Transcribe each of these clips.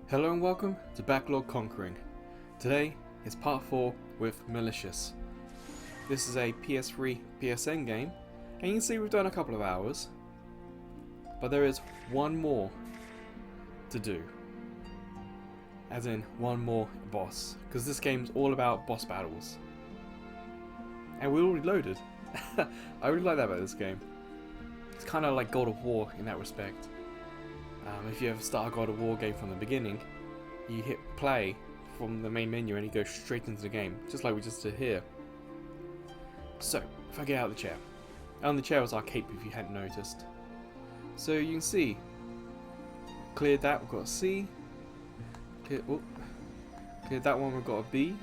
Hello and welcome to Backlog Conquering. Today is part 4 with Malicious. This is a PS3 PSN game, and you can see we've done a couple of hours, but there is one more to do. As in, one more boss, because this game's all about boss battles. And we're already loaded. I really like that about this game. It's kind of like God of War in that respect. If you ever start a God of War game from the beginning, you hit play from the main menu and you go straight into the game, just like we just did here. So, if I get out of the chair. On the chair was our cape if you hadn't noticed. So you can see, cleared that, we've got a C. Cleared that one, we've got a B.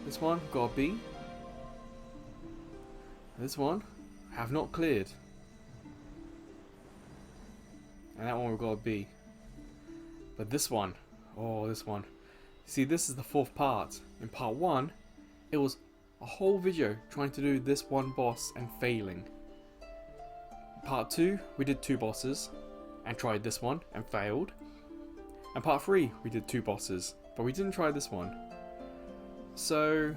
This one, we've got a B. This one, have not cleared. And that one we've got a B. But this one, oh this one. See, this is the fourth part. In part 1, it was a whole video trying to do this one boss and failing. Part 2, we did 2 bosses and tried this one and failed. And part 3, we did 2 bosses, but we didn't try this one. So,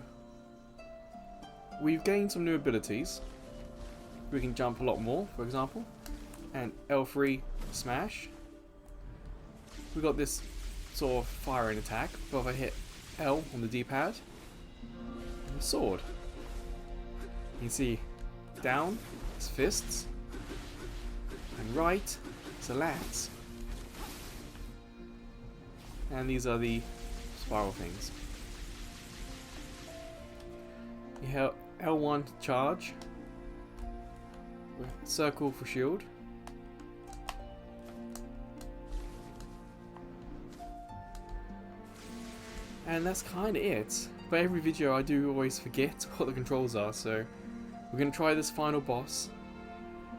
we've gained some new abilities. We can jump a lot more, for example, and L3 smash. We got this sort of firing attack, but if I hit L on the D-pad, sword. You can see down is fists, and right is a lance. And these are the spiral things. You hit L1 to charge. Circle for shield. And that's kind of it. But every video I do always forget what the controls are, so we're going to try this final boss.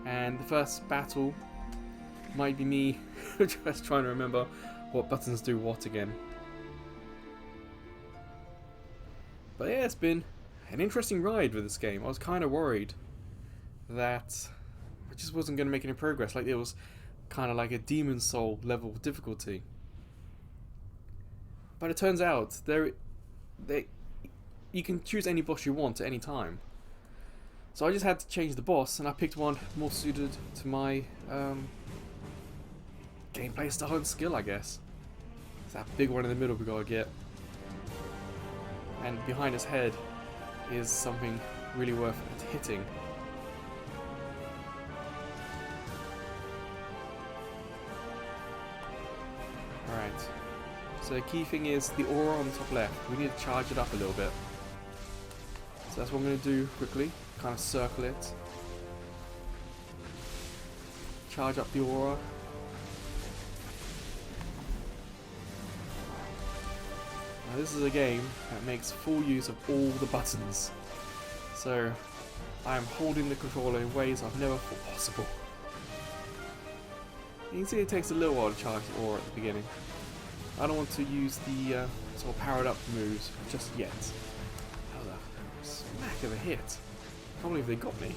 And the first battle might be me just trying to remember what buttons do what again. But yeah, it's been an interesting ride with this game. I was kind of worried that I just wasn't going to make any progress, like it was kind of like a Demon Soul level of difficulty. But it turns out you can choose any boss you want at any time. So I just had to change the boss, and I picked one more suited to my gameplay style and skill, I guess. It's that big one in the middle we gotta get. And behind his head is something really worth hitting. Alright, so the key thing is the aura on the top left. We need to charge it up a little bit. So that's what I'm going to do quickly, kind of circle it. Charge up the aura. Now this is a game that makes full use of all the buttons. So I am holding the controller in ways I've never thought possible. You can see it takes a little while to charge the aura at the beginning. I don't want to use the sort of powered up moves just yet. That was a smack of a hit. I can't believe they got me.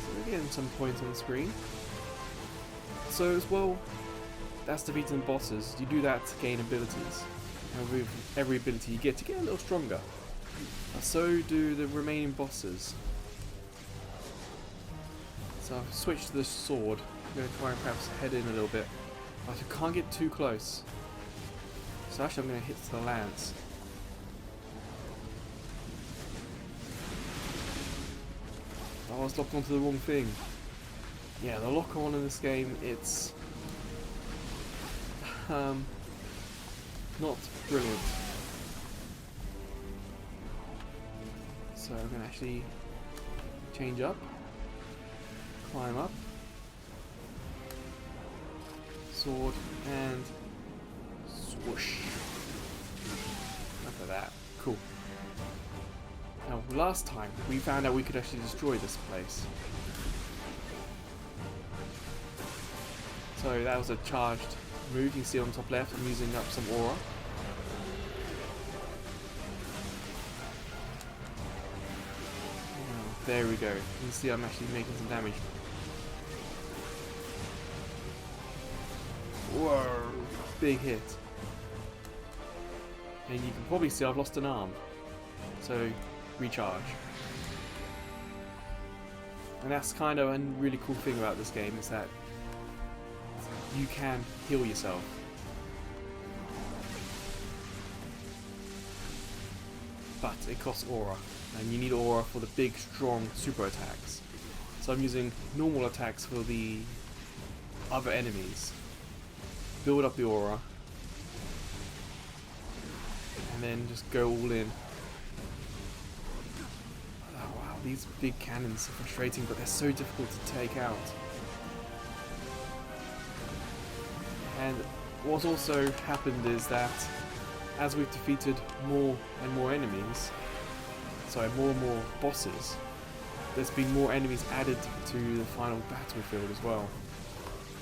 So we're getting some points on the screen. So as well, that's defeating bosses. You do that to gain abilities. And with every ability you get a little stronger. So do the remaining bosses. So I've switched to the sword. I'm going to try and perhaps head in a little bit. But I can't get too close. So actually I'm going to hit the lance. Oh, I was locked onto the wrong thing. Yeah, the lock on in this game, it's not brilliant. So I'm going to actually change up, climb up, sword, and swoosh. Look at that. Cool. Now, last time we found out we could actually destroy this place. So that was a charged move. You can see on top left, I'm using up some aura. There we go. You can see I'm actually making some damage. Whoa, big hit. And you can probably see I've lost an arm. So, recharge. And that's kind of a really cool thing about this game, is that you can heal yourself. But it costs aura, and you need aura for the big, strong super attacks. So I'm using normal attacks for the other enemies. Build up the aura, and then just go all in. Oh, wow, these big cannons are frustrating, but they're so difficult to take out. And what's also happened is that as we've defeated more and more enemies, more and more bosses, there's been more enemies added to the final battlefield as well.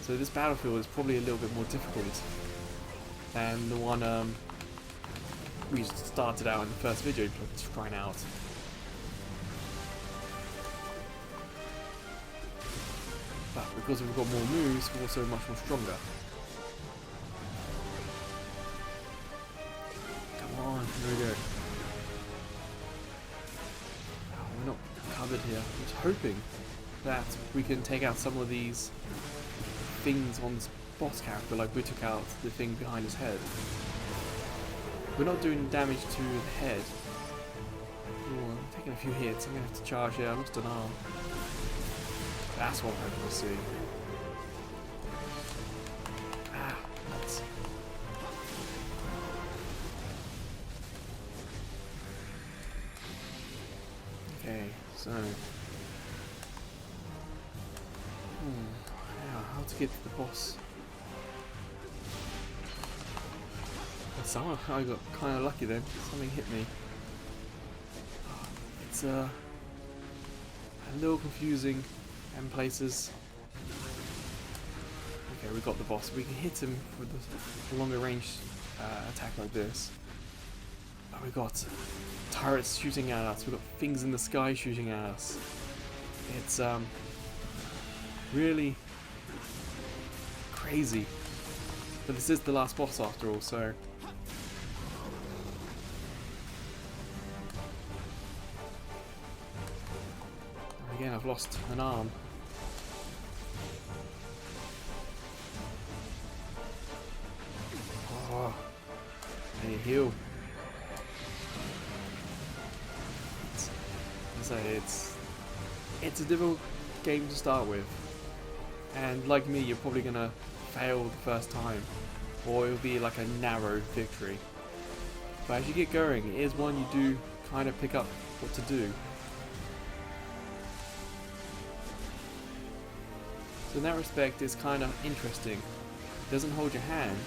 So this battlefield is probably a little bit more difficult than the one we started out in the first video trying out. But because we've got more moves, we're also much more stronger. Come on, here we go. Oh, we're not covered here. I'm just hoping that we can take out some of these things on this boss character, like we took out the thing behind his head. We're not doing damage to the head. Ooh, I'm taking a few hits. I'm going to have to charge here. I lost an arm. That's what I'm hoping to see. Ah, nuts. Okay, so... how to get to the boss. Somehow I got kind of lucky then. Something hit me. It's a little confusing in places. Okay, we got the boss. We can hit him with a longer range attack like this. But we got turrets shooting at us. We got things in the sky shooting at us. It's really crazy. But this is the last boss after all, so. Again, I've lost an arm. Oh, I need to heal. It's a difficult game to start with, and like me, you're probably gonna fail the first time, or it'll be like a narrow victory. But as you get going, it is one you do kind of pick up what to do. So in that respect, it's kind of interesting. It doesn't hold your hand,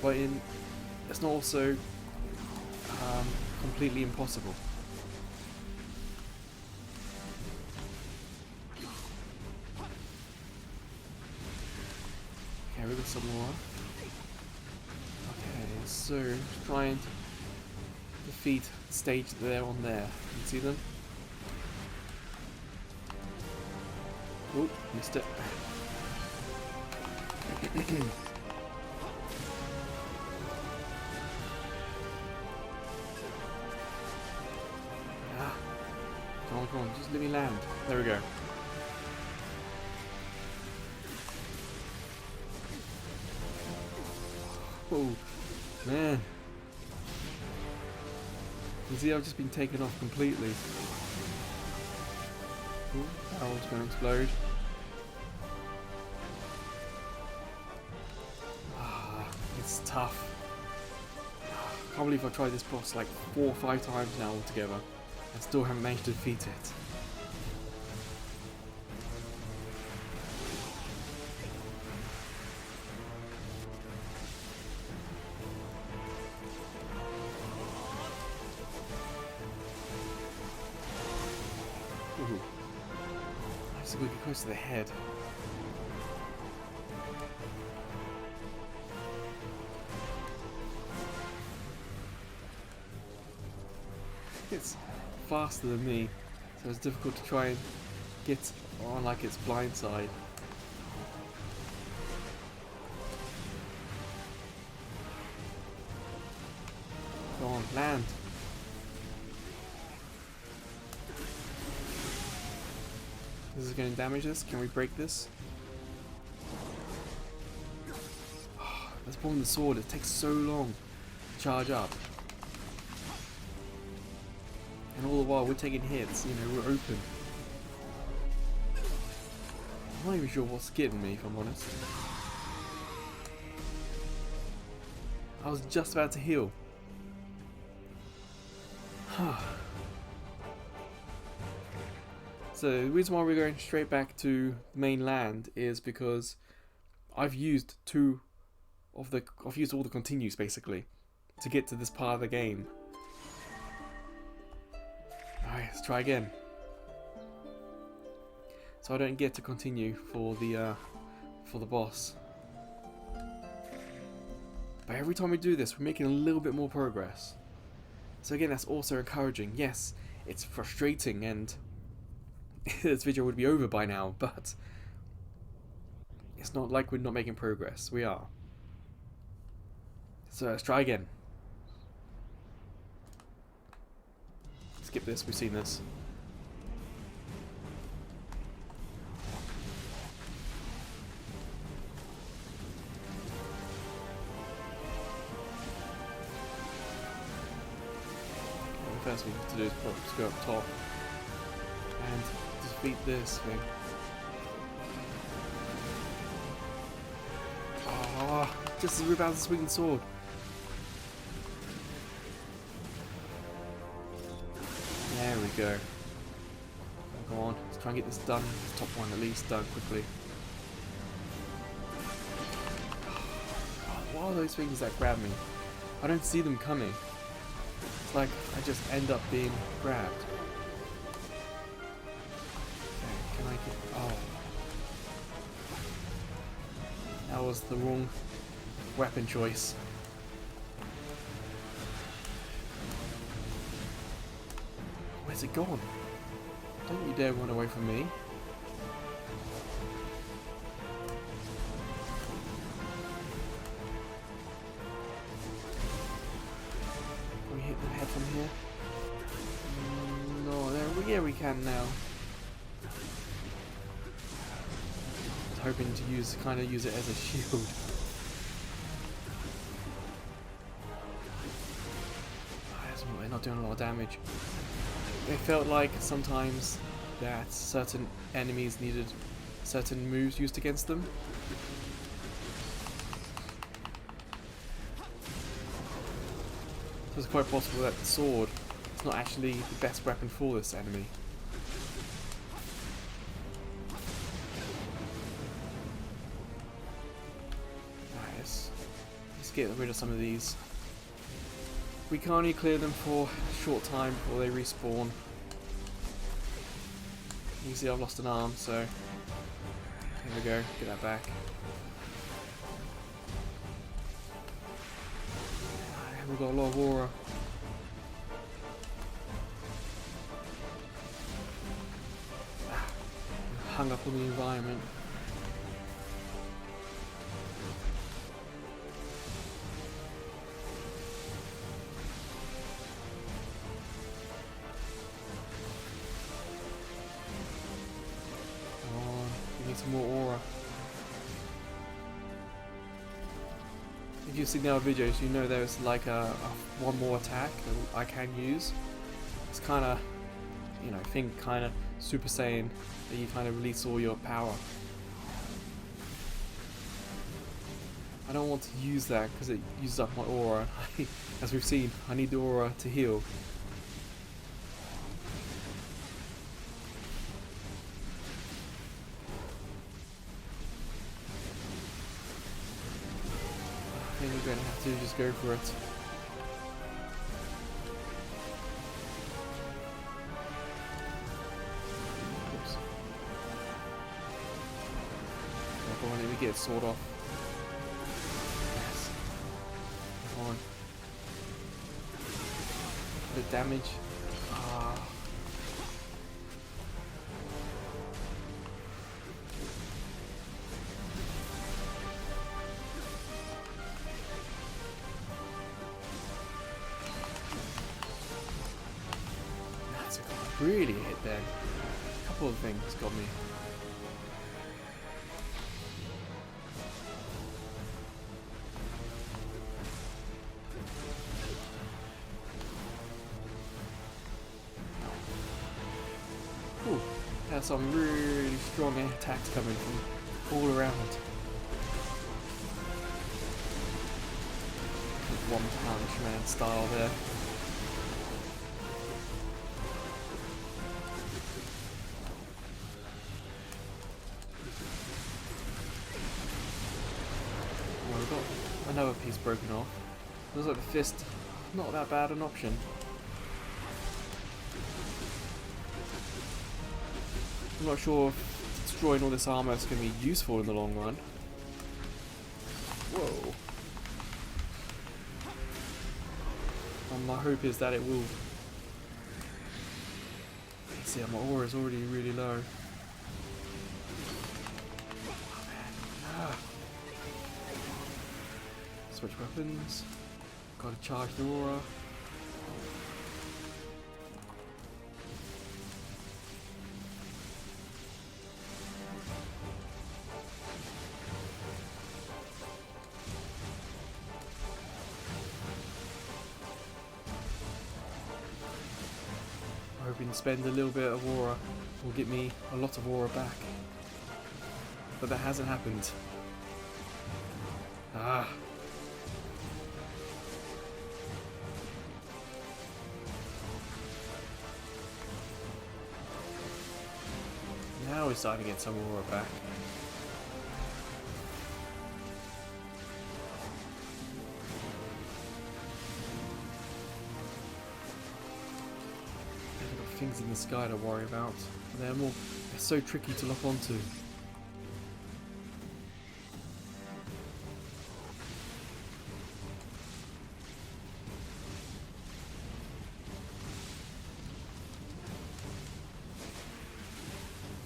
but it's not also completely impossible. Okay, we got some more. Okay, so try and defeat the stage there on there. You can see them? Oh, missed it. Ah, come on, just let me land. There we go. Oh, man. You see, I've just been taken off completely. Ooh, that one's going to explode. It's tough. I can't believe I've tried this boss like 4 or 5 times now altogether and still haven't managed to defeat it. Ooh. I have to go close to the head. It's faster than me, So it's difficult to try and get on like its blind side. Go on, land. This is going to damage us. Can we break this? Oh, let's bomb the sword. It takes so long to charge up. And all the while we're taking hits, you know, we're open. I'm not even sure what's getting me, if I'm honest. I was just about to heal. So the reason why we're going straight back to mainland is because I've used all the continues basically to get to this part of the game. Alright, let's try again. So I don't get to continue for the boss. But every time we do this, we're making a little bit more progress. So again, that's also encouraging. Yes, it's frustrating and this video would be over by now, but it's not like we're not making progress. We are. So let's try again. Skip this, we've seen this. The first thing to do is probably just go up top and defeat this thing. Oh, just as we're about to swing the sword. There we go. Go on, let's try and get this done. This top one at least done quickly. What are those things that grab me? I don't see them coming. It's like I just end up being grabbed. Okay, can I get... Oh. That was the wrong weapon choice. Where's it gone? Don't you dare run away from me. Can we hit the head from here? No, yeah, we can now. I was hoping to kind of use it as a shield. They're not doing a lot of damage. It felt like sometimes that certain enemies needed certain moves used against them. So it's quite possible that the sword is not actually the best weapon for this enemy. Alright, let's get rid of some of these. We can only clear them for a short time before they respawn. You can see I've lost an arm, so here we go, get that back. We've got a lot of aura. Hung up on the environment. Some more aura. If you've seen the other videos, you know there's like one more attack that I can use. It's kind of, you know, think kind of Super Saiyan, that you kind of release all your power. I don't want to use that because it uses up my aura. As we've seen, I need the aura to heal. I think we're going to have to just go for it. Oops. Come on, let me get a sword off. Yes. Come on. The damage. Ah. really hit then. A couple of things got me. Ooh, has some really strong attacks coming from all around. One Punch Man style there. Oh, we've got another piece broken off. Looks like the fist, not that bad an option. I'm not sure if destroying all this armor is going to be useful in the long run. Whoa. My hope is that it will. See, my aura is already really low. Oh, man. Ah. Switch weapons. Gotta charge the aura. Hoping to spend a little bit of aura will get me a lot of aura back. But that hasn't happened. Ah. Now we're starting to get some aura back. Things in the sky to worry about. They're so tricky to lock onto.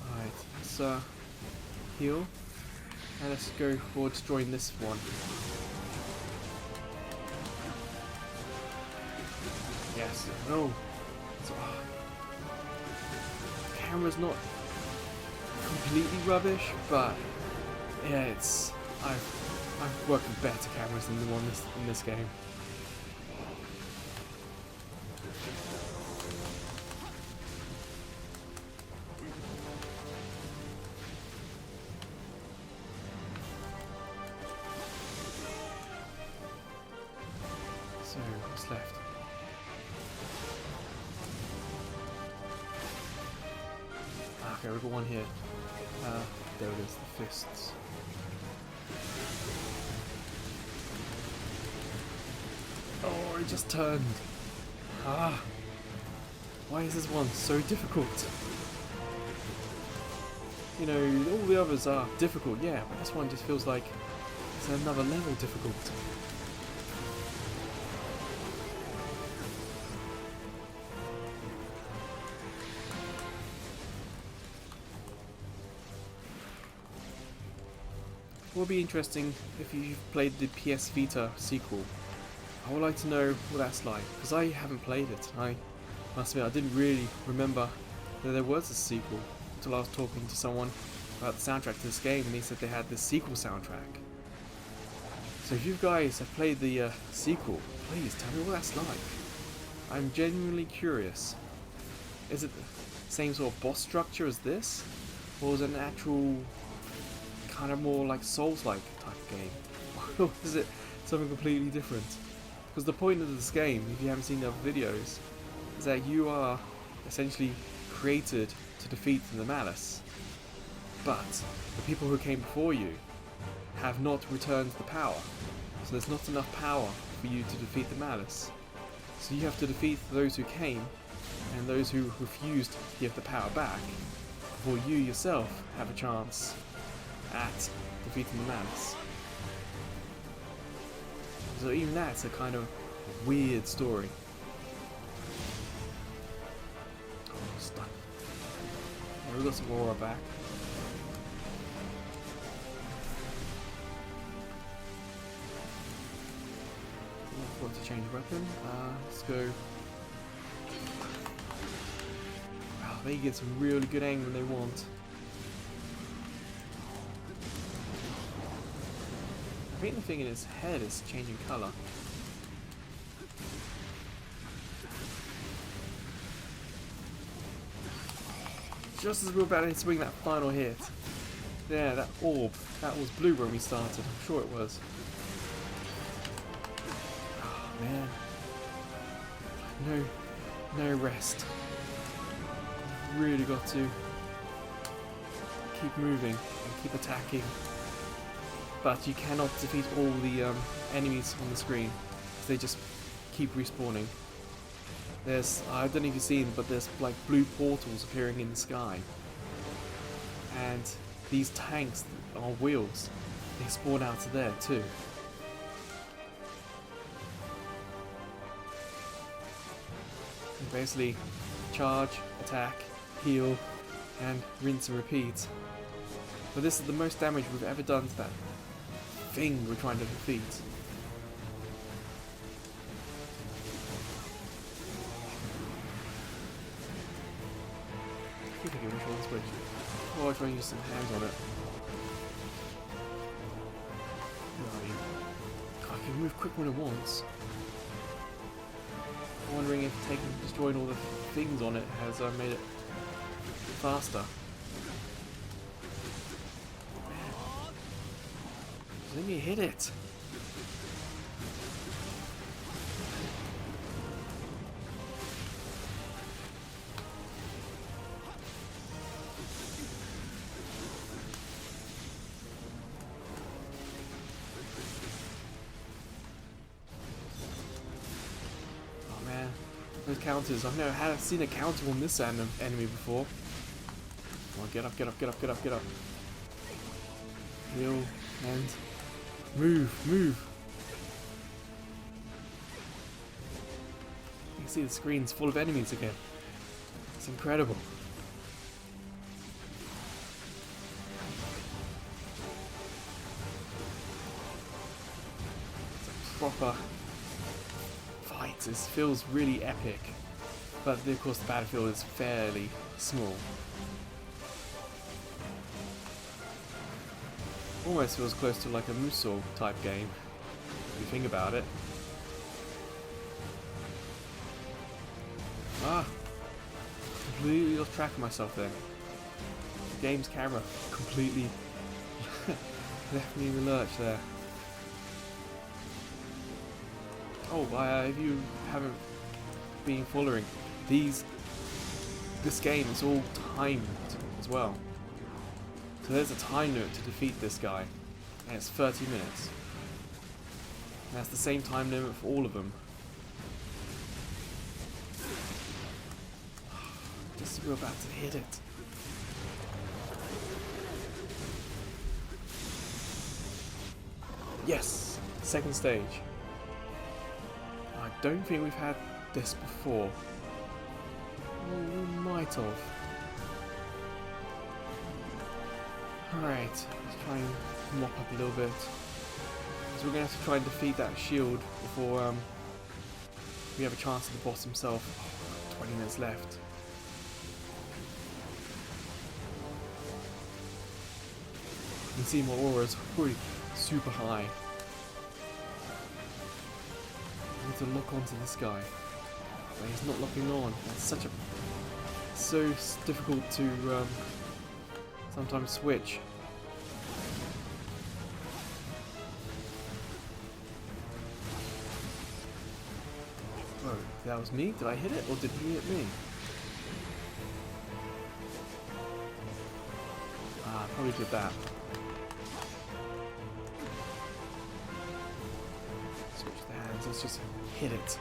Alright, let's heal. And let's go for destroying this one. Yes. No. Camera's not completely rubbish, but yeah, I've worked with better cameras than the one in this game. So what's left? Okay, we've got one here. There it is, the fists. Oh, it just turned. Ah! Why is this one so difficult? You know, all the others are difficult, yeah, but this one just feels like it's another level difficult. It will be interesting if you've played the PS Vita sequel. I would like to know what that's like, because I haven't played it. I must admit I didn't really remember that there was a sequel until I was talking to someone about the soundtrack to this game, and they said they had the sequel soundtrack. So if you guys have played the sequel, please tell me what that's like. I'm genuinely curious. Is it the same sort of boss structure as this? Or is it an actual kind of more like Souls-like type of game? Or is it something completely different? Because the point of this game, if you haven't seen the other videos, is that you are essentially created to defeat the Malice. But the people who came before you have not returned the power. So there's not enough power for you to defeat the Malice. So you have to defeat those who came and those who refused to give the power back before you yourself have a chance at defeating the Malice. So even that's a kind of weird story. Oh, I'm stuck. Yeah, we got some aura back. I forgot to change weapon. Let's go. They get some really good aim when they want. I think the thing in his head is changing colour. Just as we were about to swing that final hit. There, that orb. That was blue when we started. I'm sure it was. Oh, man. No rest. Really got to keep moving and keep attacking. But you cannot defeat all the enemies on the screen, because they just keep respawning. There's, I don't know if you've seen, but there's like blue portals appearing in the sky. And these tanks on wheels, they spawn out of there too. And basically, charge, attack, heal, and rinse and repeat. But this is the most damage we've ever done to that thing we're trying to defeat. I think I can control the switch. Oh, I'll try and use some hands on it. I can move quick when it wants. I'm wondering if destroying all the things on it has made it faster. Let me hit it. Oh man, those counters. I've never seen a counter on this enemy before. Come on, get up, get up, get up, get up, get up. Heal and move. You can see the screen's full of enemies again. It's incredible. It's a proper fight. This feels really epic. But of course the battlefield is fairly small. Almost feels close to like a Musou type game, if you think about it. Ah! Completely lost track of myself then. The game's camera completely left me in the lurch there. Oh, if you haven't been following, this game is all timed as well. So there's a time limit to defeat this guy, and it's 30 minutes. And that's the same time limit for all of them. Just as we're about to hit it. Yes! Second stage. I don't think we've had this before. Well, we might have. Alright, let's try and mop up a little bit. So we're going to have to try and defeat that shield before we have a chance at the boss himself. 20 minutes left. You can see my aura is really super high. I need to lock onto this guy. But he's not locking on. That's so difficult to sometimes switch. Oh, that was me? Did I hit it or did he hit me? Ah, probably did that. Switch the hands, let's just hit it.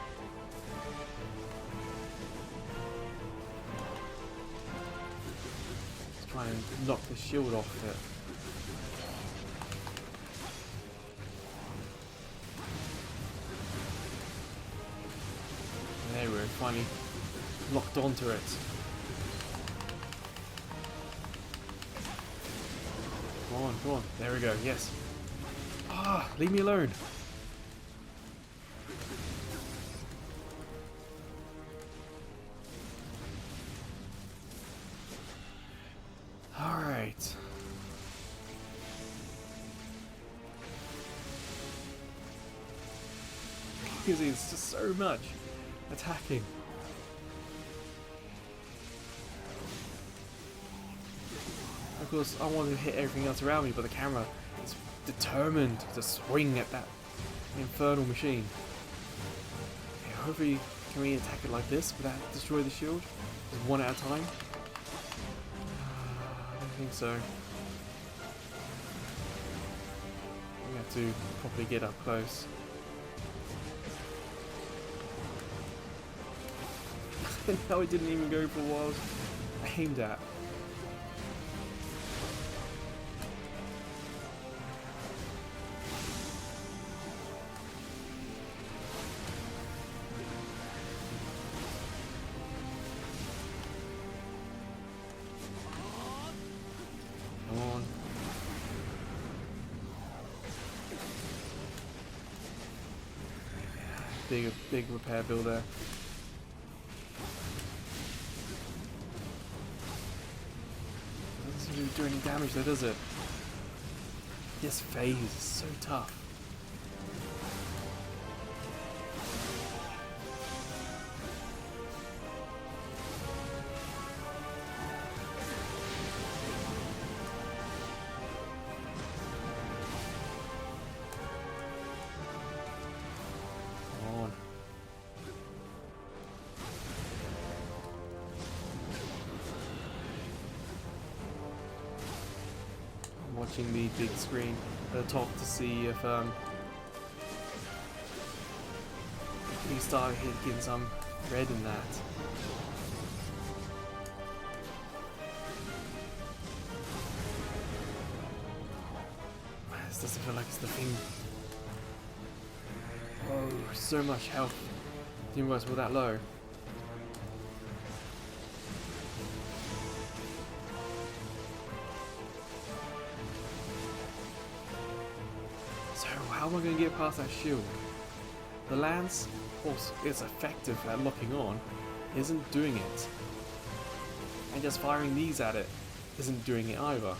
Try and knock the shield off it. There we go, finally locked onto it. Come on, there we go, yes. Ah, leave me alone. because it's just so much attacking. Of course, I want to hit everything else around me, but the camera is determined to swing at that infernal machine. Okay, hopefully, can we attack it like this without destroy the shield? Just one at a time? I don't think so. We have to probably get up close. No, it didn't even go for what I was aimed at. Come on. Big repair bill there. Doesn't really do any damage though, does it? This phase is so tough. Watching the big screen at the top to see if we start hitting some red in that. This doesn't feel like it's the thing. Oh, so much health. Didn't realize we're that low. So how am I going to get past that shield? The lance, also, is effective at locking on, isn't doing it. And just firing these at it isn't doing it either.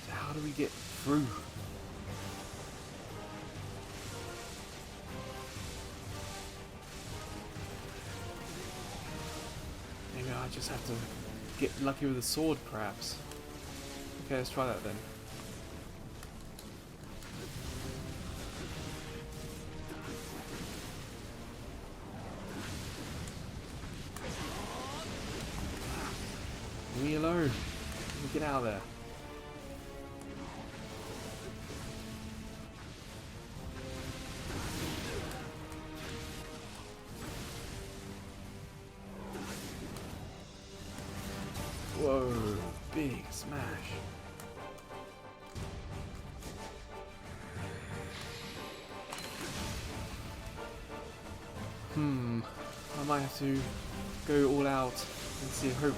So how do we get through? Maybe I just have to get lucky with the sword, perhaps. Okay, let's try that then. Leave me alone. Let me get out of there. Whoa, big smash. I might have to go all out and see if hope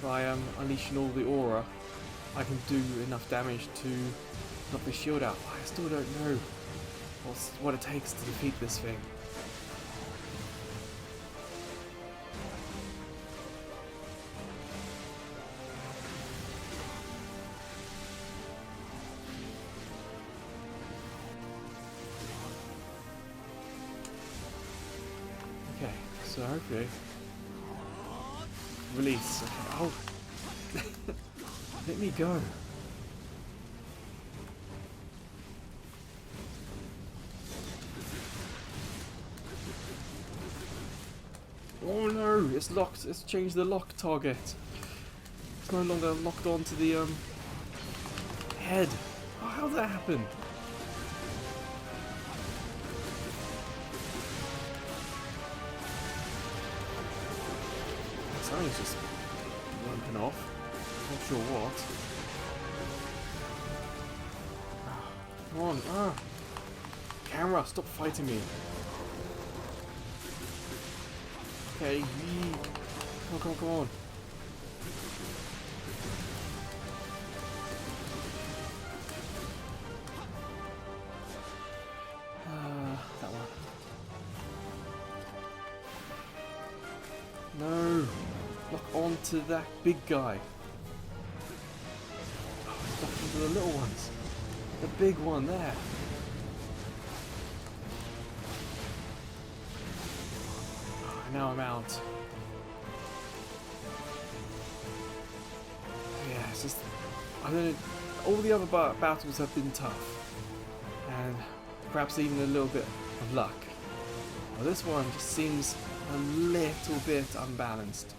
by unleashing all the aura I can do enough damage to knock the shield out. I still don't know what it takes to defeat this thing. Okay, so hopefully release. Okay. Oh, let me go. Oh no, it's locked. It's changed the lock target. It's no longer locked onto the head. Oh, how did that happen? Something's just lumping off. Not sure what. Come on, camera, stop fighting me. Okay, come on. That one. No. Lock on to that big guy. Oh, lock onto the little ones. The big one there. Oh, now I'm out. Yeah, it's just, I don't know, all the other battles have been tough, and perhaps even a little bit of luck. Well, this one just seems a little bit unbalanced.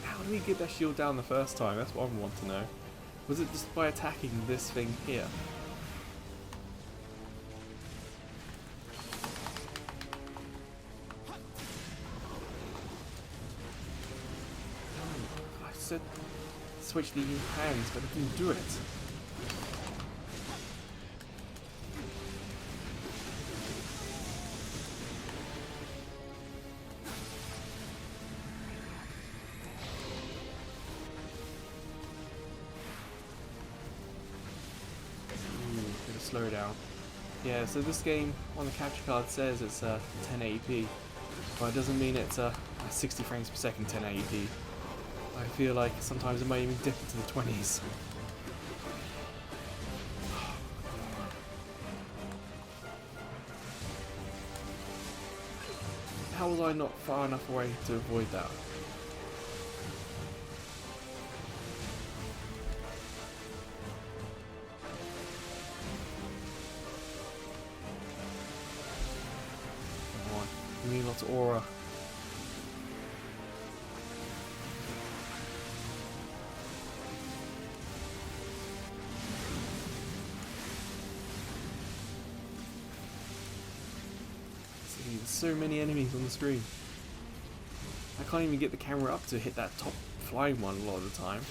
How did we get that shield down the first time? That's what I want to know. Was it just by attacking this thing here? I said switch the hands, but I didn't do it. Gonna slow down. Yeah, so this game on the capture card says it's 1080p, but it doesn't mean it's 60 frames per second 1080p. I feel like sometimes it might even dip into the 20s. How was I not far enough away to avoid that? Come on, give me lots of aura. There's so many enemies on the screen. I can't even get the camera up to hit that top flying one a lot of the time.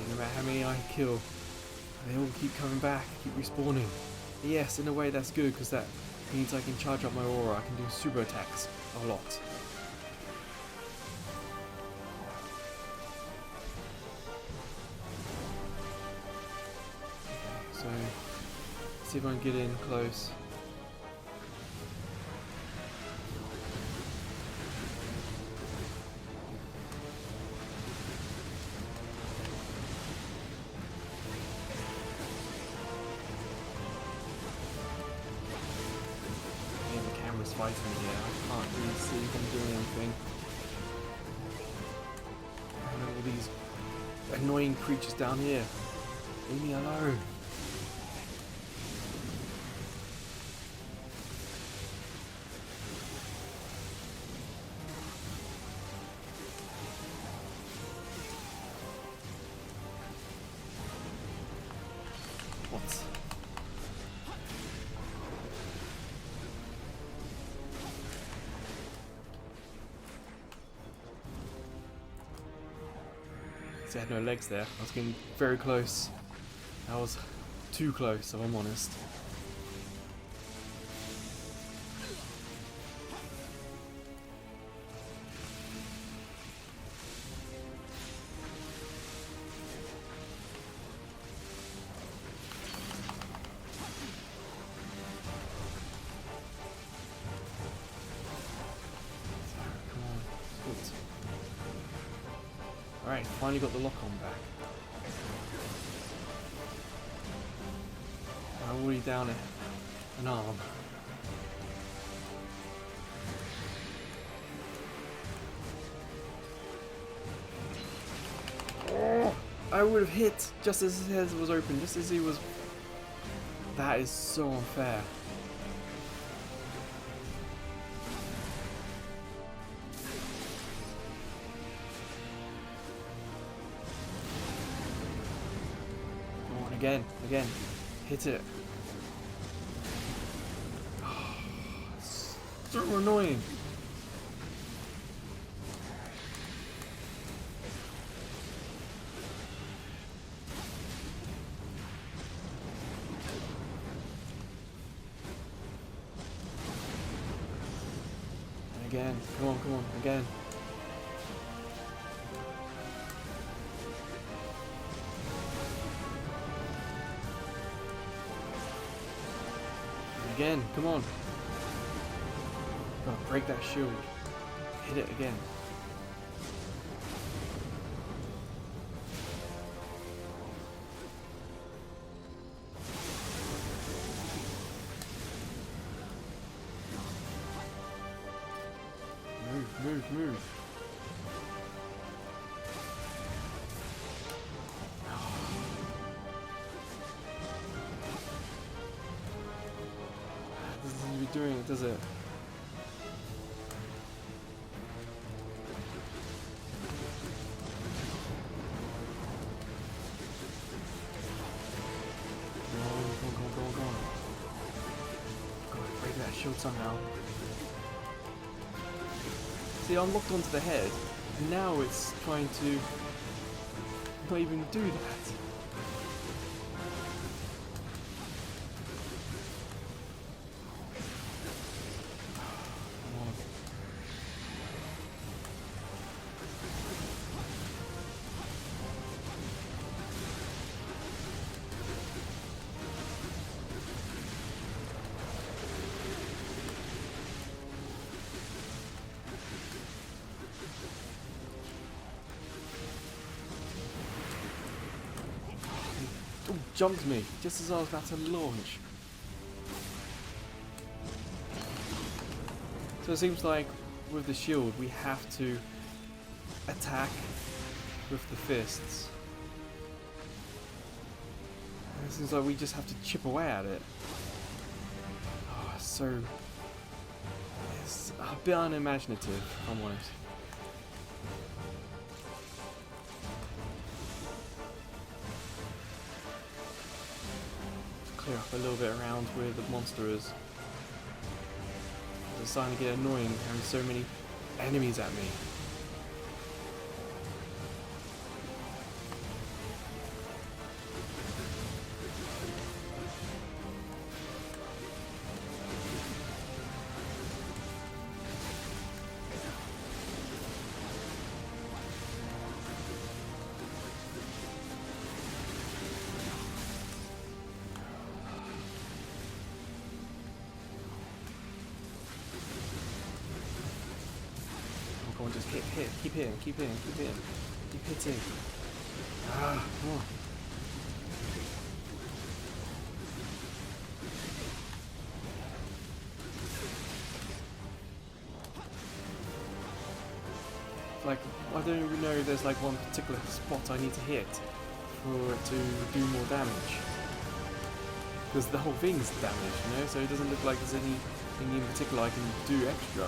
No matter how many I kill, they all keep coming back, keep respawning. Yes, in a way that's good, because that means I can charge up my aura, I can do super attacks a lot. Okay, so let's see if I can get in close. Fighting here, I can't really see if I'm doing anything. And all these annoying creatures down here. Leave me alone. What? I had no legs there. I was getting very close. That was too close, if I'm honest. Alright, finally got the lock on back. I'm already down an arm. Oh, I would have hit just as his head was open, just as he was... That is so unfair. Again, hit it. Oh, it's so annoying. Again. Come on, come on. Again. Again. Come on. Gotta break that shield. Hit it again. Move, move. Doesn't seem to be doing it, does it? Go on. Gotta break that shield somehow. See, I'm locked onto the head, and now it's trying to not even do that. Oh, jumped me just as I was about to launch. So it seems like with the shield we have to attack with the fists. And it seems like we just have to chip away at it. Oh, it's a bit unimaginative, if I'm honest. Clear up a little bit around where the monster is. It's starting to get annoying having so many enemies at me. Come on, just hit, keep hitting, keep hitting. Ah, come on. Like, I don't even know if there's like one particular spot I need to hit for it to do more damage. Because the whole thing's damaged, you know, so it doesn't look like there's anything in particular I can do extra.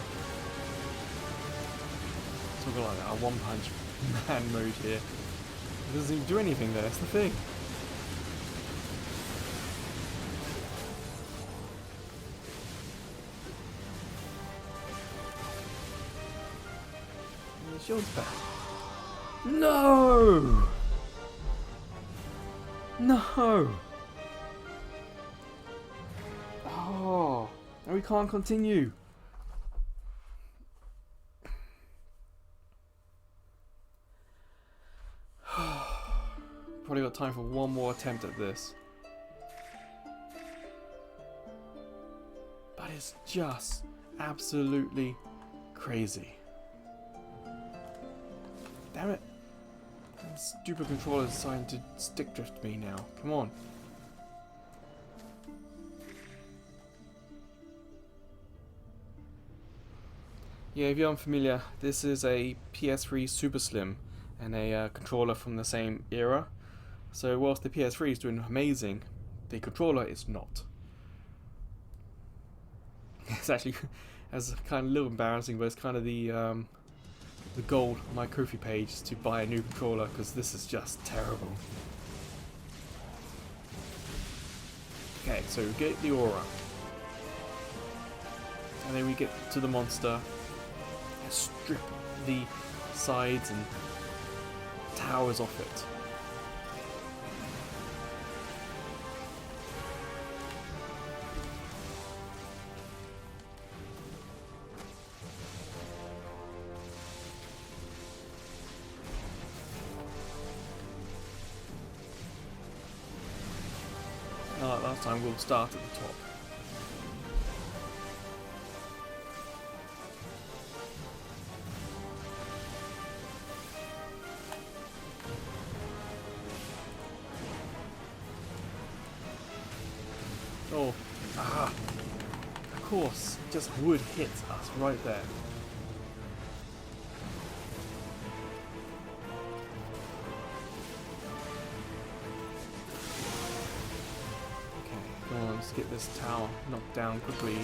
Sort of like a one-punch man mode here. It doesn't even do anything there, that's the thing. And the shield's back. No! No! Oh, and we can't continue. Probably got time for one more attempt at this. But it's just absolutely crazy. Damn it. That stupid controller is deciding to stick drift me now. Come on. Yeah, if you're unfamiliar, this is a PS3 Super Slim and a controller from the same era. So whilst the PS3 is doing amazing, the controller is not. It's actually it's kind of a little embarrassing, but it's kind of the goal on my Ko-fi page is to buy a new controller because this is just terrible. Okay, so we get the aura, and then we get to the monster. Strip the sides and towers off it. time we'll start at the top. Oh, of course, it just would hit us right there. Okay, come on, let's get this tower knocked down quickly.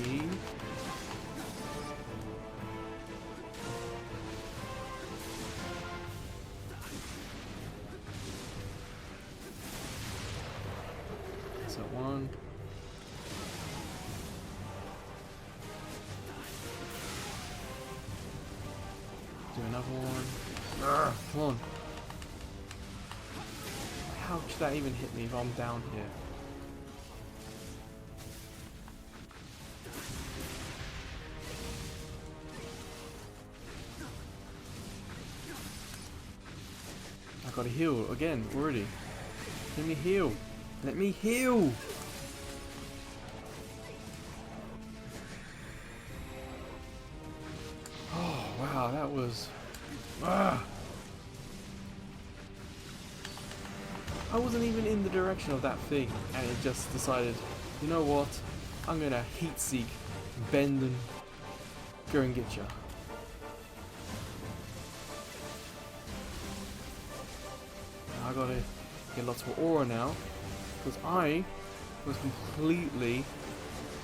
So one. Do another one. Come on. How could that even hit me if I'm down here? I gotta heal again already. Let me heal. Let me heal. Oh wow, that was. I wasn't even in the direction of that thing, and it just decided, you know what? I'm gonna heat seek, bend and go and get ya. I gotta get lots of aura now, because I was completely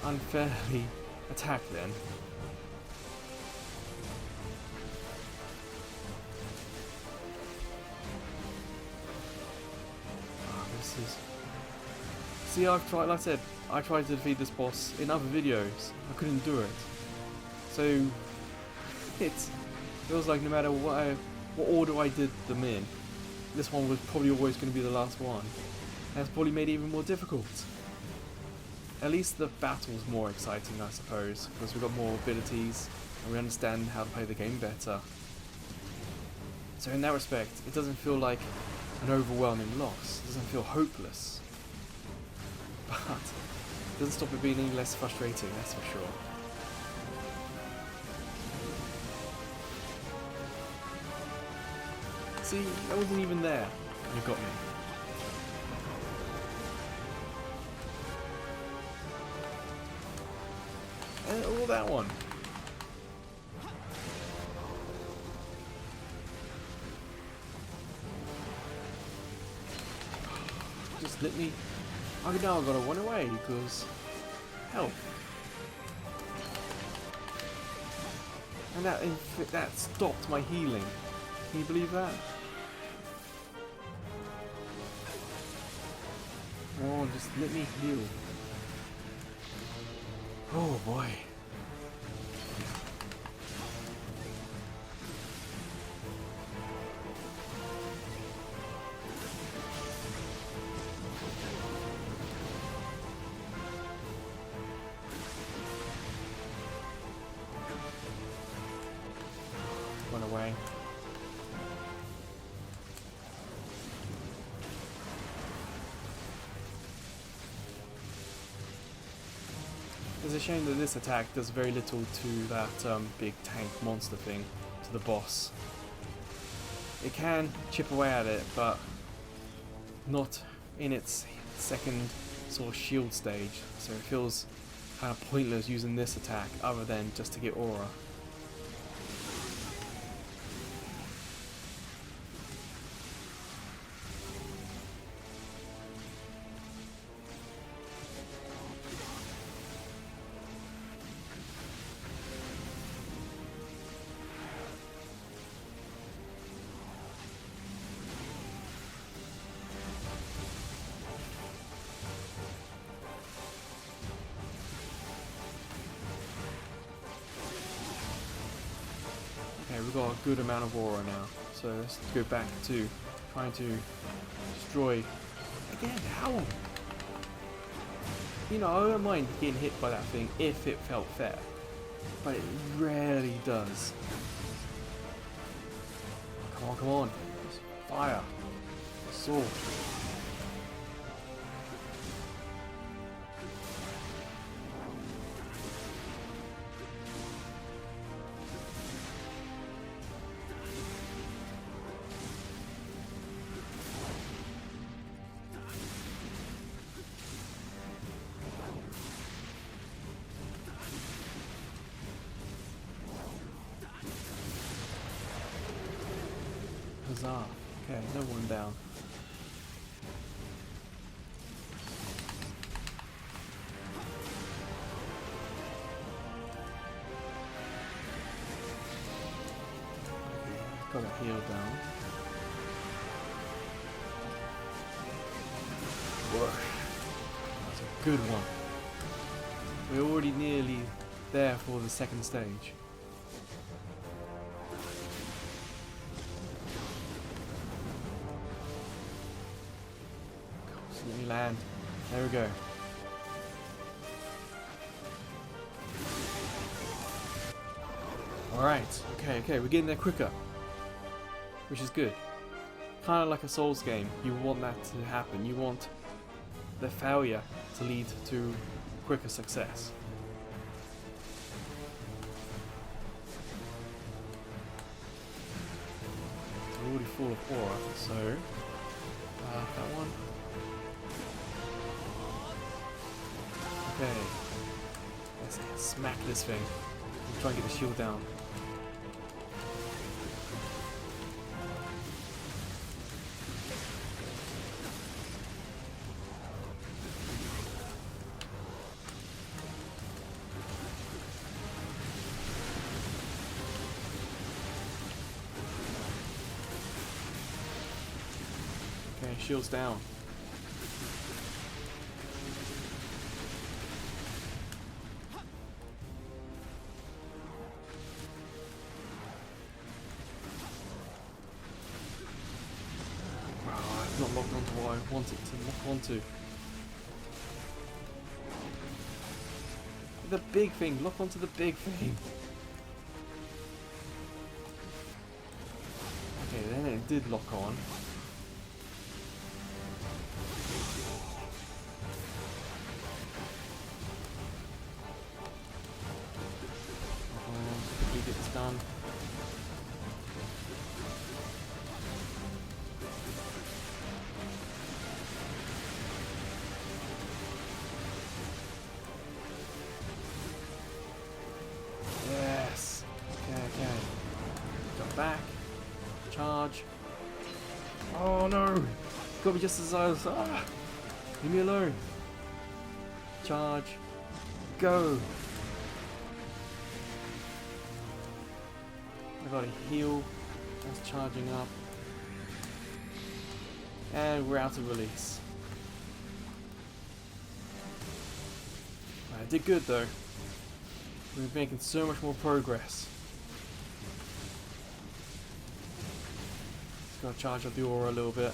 unfairly attacked then. This is... See, I've tried, like I said, I tried to defeat this boss in other videos. I couldn't do it. So it feels like no matter what order I did them in, this one was probably always going to be the last one. That's probably made it even more difficult. At least the battle's more exciting, I suppose, because we've got more abilities and we understand how to play the game better. So in that respect, it doesn't feel like an overwhelming loss. It doesn't feel hopeless. But it doesn't stop it being any less frustrating, that's for sure. See, that wasn't even there. You got me. And all that one. Just let me... I know I gotta run away because... Help. And that stopped my healing. Can you believe that? Oh, just let me heal. Oh boy. Run away. It's a shame that this attack does very little to that big tank monster thing, to the boss. It can chip away at it, but not in its second sort of shield stage, so it feels kind of pointless using this attack other than just to get aura. Okay, we've got a good amount of aura now, so let's go back to trying to destroy again. How? You know, I don't mind getting hit by that thing if it felt fair, but it rarely does. Come on, come on! Just fire, sword. Huzzah. Okay, no one down. Got a heal down. Whoa. That's a good one. We're already nearly there for the second stage. Let me land. There we go. Alright, okay, we're getting there quicker. Which is good. Kind of like a Souls game, you want that to happen. You want the failure to lead to quicker success. It's already full of aura, so that one. Okay, let's smack this thing. Try and get the shield down. Okay, shield's down. Not locked onto what I want it to lock onto. The big thing, lock onto the big thing. Okay, then it did lock on. Quickly get this done. Back, charge. Oh no! Got me just as I was. Leave me alone. Charge. Go. I got a heal. That's charging up. And we're out of release. I did good though. We're making so much more progress. Just gotta charge up the aura a little bit.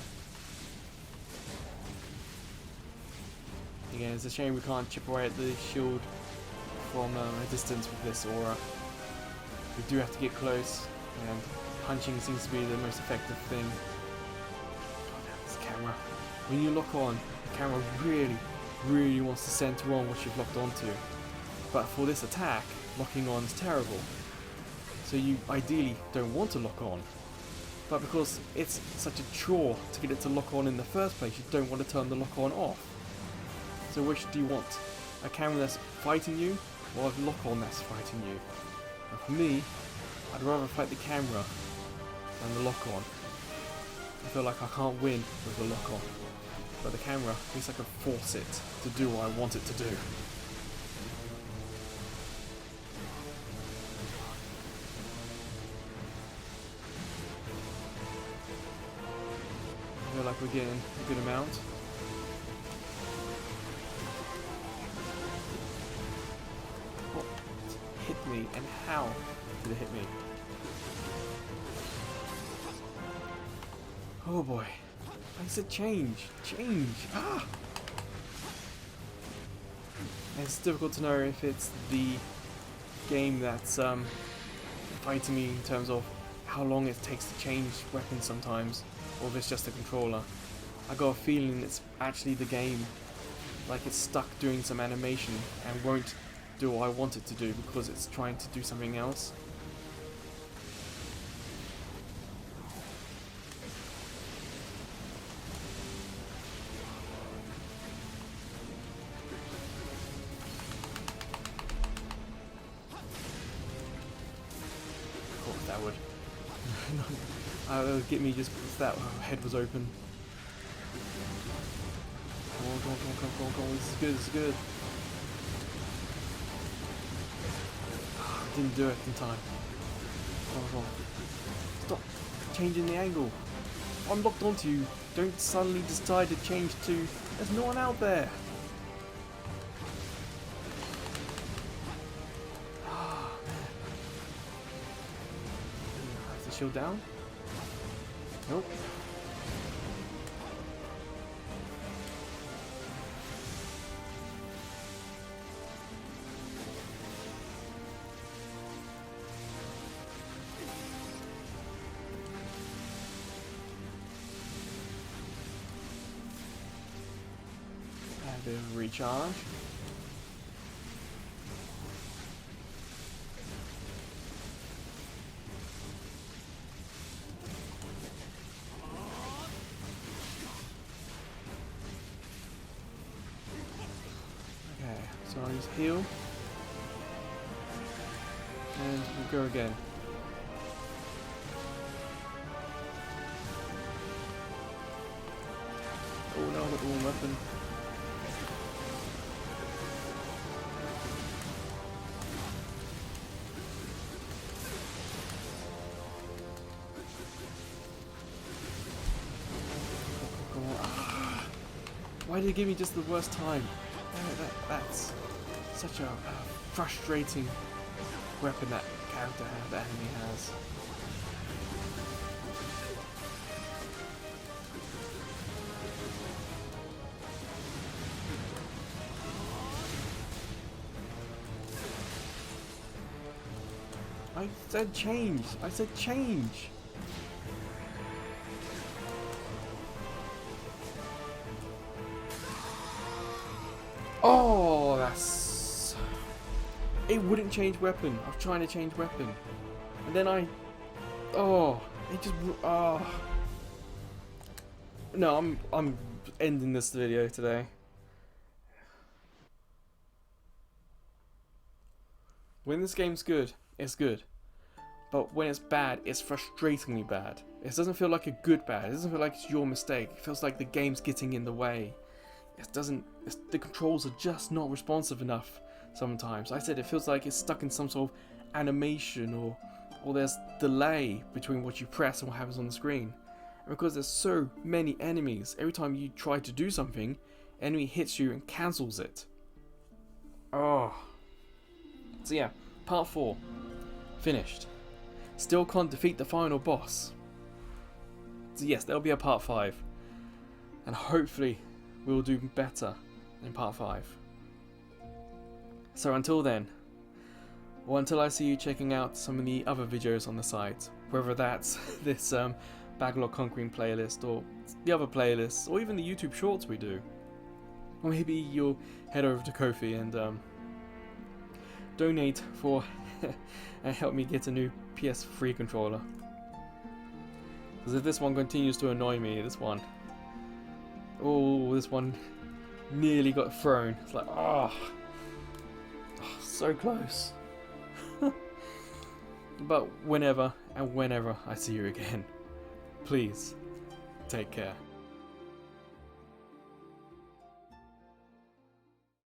Again, it's a shame we can't chip away at the shield from a distance with this aura. We do have to get close, and punching seems to be the most effective thing. God damn, this camera. When you lock on, the camera really wants to center on what you've locked onto. But for this attack, locking on is terrible. So you ideally don't want to lock on. But because it's such a chore to get it to lock on in the first place, you don't want to turn the lock on off. So which do you want? A camera that's fighting you, or a lock on that's fighting you? And for me, I'd rather fight the camera than the lock on. I feel like I can't win with the lock on. But the camera, at least I can force it to do what I want it to do. I feel like we're getting a good amount. What hit me, and how did it hit me? Oh boy. I said change! Change! Ah! It's difficult to know if it's the game that's fighting me in terms of how long it takes to change weapons sometimes, or if it's just a controller. I got a feeling it's actually the game, like it's stuck doing some animation and won't do what I want it to do because it's trying to do something else. Of course that would. It'll get me just because that head was open. Come on, come on, come on, come on, come on. This is good, this is good. Didn't do it in time. Come on, come on. Stop changing the angle. I'm locked onto you. Don't suddenly decide to change to... There's no one out there. Ah, man. Is the shield down? Nope. A bit of recharge. Okay, so I'll just heal. And we'll go again. Oh no, I got the wrong weapon. Why did it give me just the worst time? That's such a frustrating weapon that character has, the enemy has. I said change! I said change! Oh, that's... It wouldn't change weapon. I was trying to change weapon. And then oh, it just... Oh. No, I'm ending this video today. When this game's good, it's good. But when it's bad, it's frustratingly bad. It doesn't feel like a good bad. It doesn't feel like it's your mistake. It feels like the game's getting in the way. The controls are just not responsive enough sometimes. I said it feels like it's stuck in some sort of animation or there's delay between what you press and what happens on the screen. And because there's so many enemies, every time you try to do something, enemy hits you and cancels it. Oh. So yeah, part 4. Finished. Still can't defeat the final boss. So yes, there'll be a part 5. And hopefully we'll do better in part 5. So until then, or until I see you checking out some of the other videos on the site, whether that's this Backlog Conquering playlist or the other playlists, or even the YouTube shorts we do. Or maybe you'll head over to Ko-fi and donate for and help me get a new PS3 controller. Because if this one continues to annoy me, this one nearly got thrown. It's like, oh so close. But whenever I see you again, please take care.